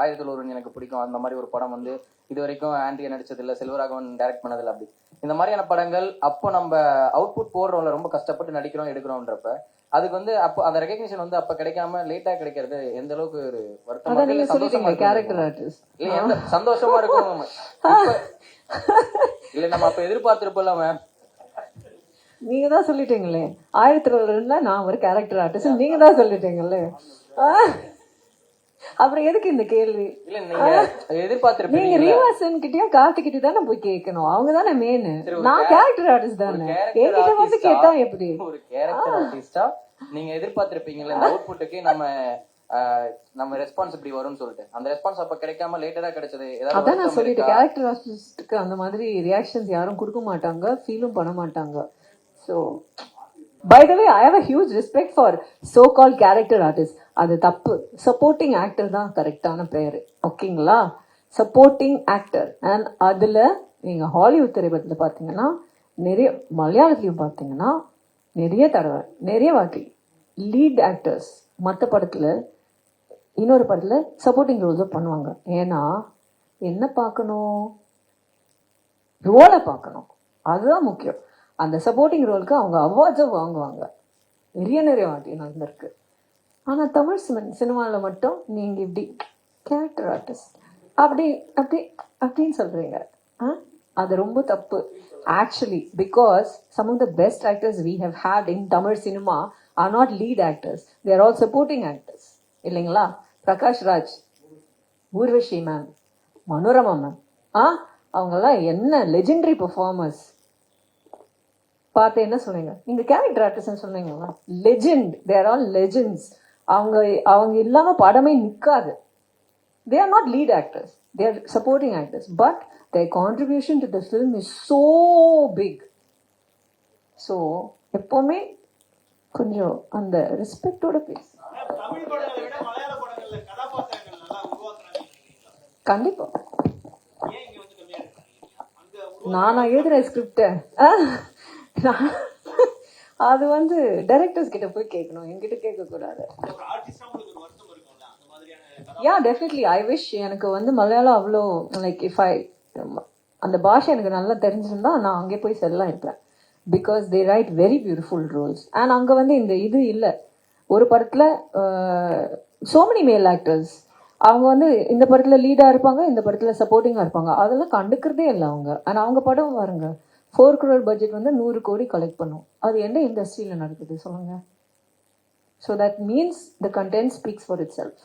ஆயிரத்தில் ஒருவன் எனக்கு பிடிக்கும், அந்த மாதிரி ஒரு படம் வந்து இது வரைக்கும் ஆண்ட்ரியா நடிச்சது இல்லை, செல்வராகவன் டைரக்ட் பண்ணதில்லை. அப்படி இந்த மாதிரியான படங்கள் அப்போ நம்ம அவுட்புட் போடுறோம்ல, ரொம்ப கஷ்டப்பட்டு நடிக்கிறோம் எடுக்கிறோம்ன்றப்ப அதுக்கு வந்து அப்போ அந்த ரெகக்னிஷன் வந்து அப்ப கிடைக்காம லேட்டா கிடைக்கிறது எந்த அளவுக்கு ஒரு வருத்தம், சந்தோஷமா இல்ல சந்தோஷமா இருக்கும் இல்ல நம்ம அப்ப எதிர்பார்த்திருப்போம். மேம் நீங்க தான் சொல்லிட்டீங்களே 1002 நான் ஒரு கேரக்டர் ஆர்டிஸ்ட், நீங்க தான் சொல்லிட்டீங்களே, அப்புறம் எதுக்கு இந்த கேள்வி? இல்ல நீங்க எதிர்பார்த்திருப்பீங்க. நீங்க ரீவாசன் கிட்டயும் கார்த்திகிட்ட தானே போய் கேட்கணும், அவங்க தானே மெயின். நான் கேரக்டர் ஆர்டிஸ்ட் தானே, என்கிட்ட வந்து கேட்டா எப்படி? ஒரு கேரக்டர் ஆர்டிஸ்டா நீங்க எதிர்பார்த்திருப்பீங்கல்ல இந்த அவுட்புட்டுக்கு நம்ம ரெஸ்பான்ஸ் இப்படி வரும்னு சொல்லிட்டு. அந்த ரெஸ்பான்ஸ் அப்ப கிடைக்காம லேட்டரா கிடைச்சது. அதான் நான் சொல்லிட்டேன், கேரக்டர் ஆர்டிஸ்டுக்கு அந்த மாதிரி ரியாக்ஷன்ஸ் யாரும் கொடுக்க மாட்டாங்க, ஃபீலும் பண்ண மாட்டாங்க. So by the way I have a huge respect for so called character artist. அது தப்பு. சப்போர்ட்டிங் ஆக்டர் தான் கரெக்டான பேரு, ஓகேங்களா? Supporting actor. அண்ட் அதுல நீங்க ஹாலிவுட் திரைப்படத்துல பாத்தீங்கன்னா, நிறைய மலையாளத்திலையும் பாத்தீங்கன்னா நிறைய தடவை நிறைய வாட்டி லீட் ஆக்டர்ஸ் மற்ற படத்துல இன்னொரு படத்துல சப்போர்ட்டிங் ரோல்ஸை பண்ணுவாங்க. ஏன்னா என்ன பார்க்கணும்? ரோலை பார்க்கணும், அதுதான் முக்கியம். அந்த சப்போர்ட்டிங் ரோலுக்கு அவங்க அவார்ட்ஸை வாங்குவாங்க. நிறைய வாட்டி நடந்திருக்கு. ஆனால் தமிழ் சினிமாவில் மட்டும் நீங்கள் இப்படி கேரக்டர் ஆர்டிஸ்ட் அப்படி அப்படி அப்படின்னு சொல்கிறீங்க. அது ரொம்ப தப்பு actually. Because some of the best actors we have had in Tamil cinema are not lead actors, they are all supporting actors, இல்லைங்களா? பிரகாஷ் ராஜ், ஊர்வஷி மேம், மனோரமா மேம், அவங்கெல்லாம் என்ன லெஜெண்டரி பெர்ஃபார்மர்ஸ். பார்த்து என்ன சொன்னீங்க? நீங்க கேரக்டர் ஆர்டிஸ்ட் சொன்னீங்களா? Legend, they're all legends. அவங்க இல்லாம படமே நிற்காது. They are not lead actors, they are supporting actors, but their contribution to the film is so big. So எப்பவுமே கொஞ்சம் அந்த ரெஸ்பெக்டோட பேசு. கண்டிப்பா நானா எழுதுற ஸ்கிரிப்ட அது வந்து டைரக்டர்ஸ் கிட்ட போய் கேட்கணும், என்கிட்ட கேட்க கூடாது. யா டெஃபினெட்லி ஐ விஷ் எனக்கு வந்து மலையாளம் அவ்வளோ லைக் இஃப் ஐ அந்த பாஷை எனக்கு நல்லா தெரிஞ்சிருந்தா நான் அங்கே போய் செல்லாம் இருப்பேன். Because they write very beautiful roles. And அங்கே வந்து இந்த இது இல்லை. ஒரு படத்தில் சோ மெனி மேல் ஆக்டர்ஸ், அவங்க வந்து இந்த படத்தில் லீடாக இருப்பாங்க, இந்த படத்தில் சப்போர்ட்டிங்காக இருப்பாங்க. அதெல்லாம் கண்டுக்கிறதே இல்லை அவங்க. ஆனால் அவங்க படம் பாருங்க, 4 crore பட்ஜெட் வந்து 100 கோடி கலெக்ட் பண்ணும். அது எந்த இண்டஸ்ட்ரியில் நடக்குது சொல்லுங்க? So that means the content speaks for it self.